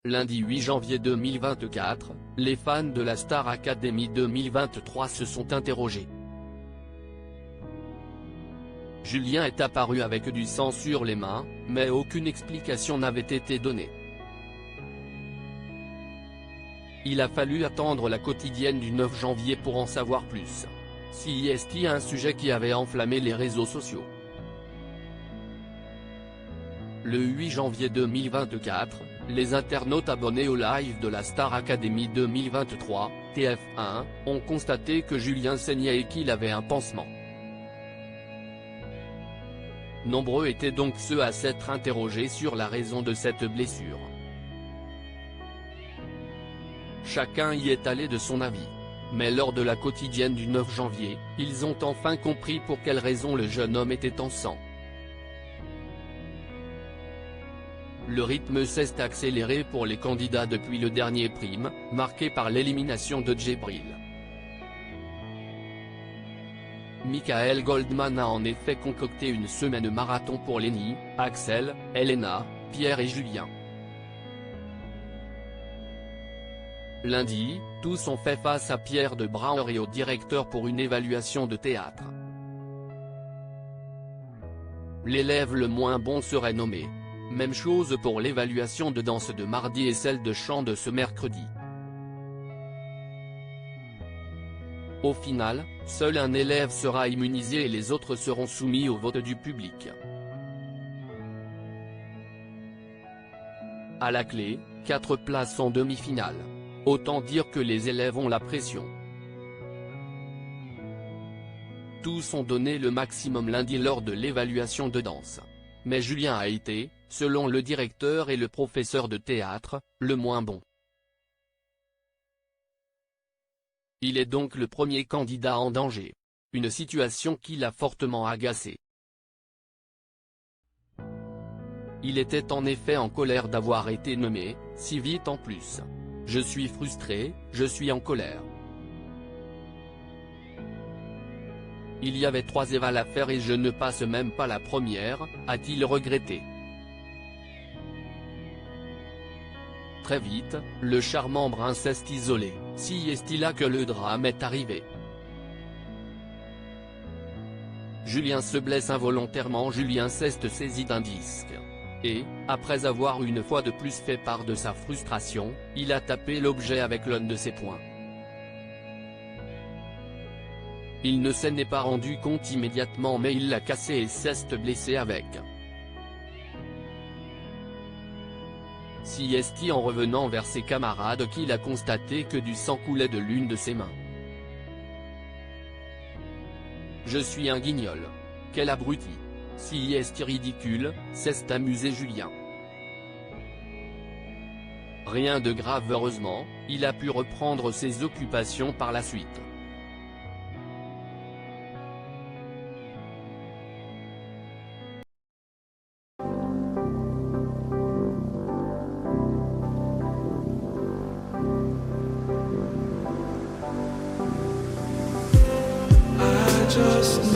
Lundi 8 janvier 2024, les fans de la Star Academy 2023 se sont interrogés. Julien est apparu avec du sang sur les mains, mais aucune explication n'avait été donnée. Il a fallu attendre la quotidienne du 9 janvier pour en savoir plus. CIST, un sujet qui avait enflammé les réseaux sociaux. Le 8 janvier 2024, les internautes abonnés au live de la Star Academy 2023, TF1, ont constaté que Julien saignait et qu'il avait un pansement. Nombreux étaient donc ceux à s'être interrogés sur la raison de cette blessure. Chacun y est allé de son avis. Mais lors de la quotidienne du 9 janvier, ils ont enfin compris pour quelle raison le jeune homme était en sang. Le rythme s'est accéléré pour les candidats depuis le dernier prime, marqué par l'élimination de Djibril. Michael Goldman a en effet concocté une semaine marathon pour Lenny, Axel, Elena, Pierre et Julien. Lundi, tous ont fait face à Pierre de Brouwer et au directeur pour une évaluation de théâtre. L'élève le moins bon serait nommé. Même chose pour l'évaluation de danse de mardi et celle de chant de ce mercredi. Au final, seul un élève sera immunisé et les autres seront soumis au vote du public. À la clé, 4 places en demi-finale. Autant dire que les élèves ont la pression. Tous ont donné le maximum lundi lors de l'évaluation de danse. Mais Julien a été, selon le directeur et le professeur de théâtre, le moins bon. Il est donc le premier candidat en danger. Une situation qui l'a fortement agacé. Il était en effet en colère d'avoir été nommé, si vite en plus. « Je suis frustré, je suis en colère. Il y avait 3 évals à faire et je ne passe même pas la première », a-t-il regretté. Très vite, le charmant prince s'est isolé, si est-il là que le drame est arrivé. Julien se blesse involontairement. Julien s'est saisi d'un disque. Et, après avoir une fois de plus fait part de sa frustration, il a tapé l'objet avec l'un de ses poings. Il ne s'en est pas rendu compte immédiatement mais il l'a cassé et s'est blessé avec. CIST en revenant vers ses camarades qu'il a constaté que du sang coulait de l'une de ses mains. « Je suis un guignol. Quel abruti. CIST ridicule », s'est amusé Julien. Rien de grave heureusement, il a pu reprendre ses occupations par la suite. Just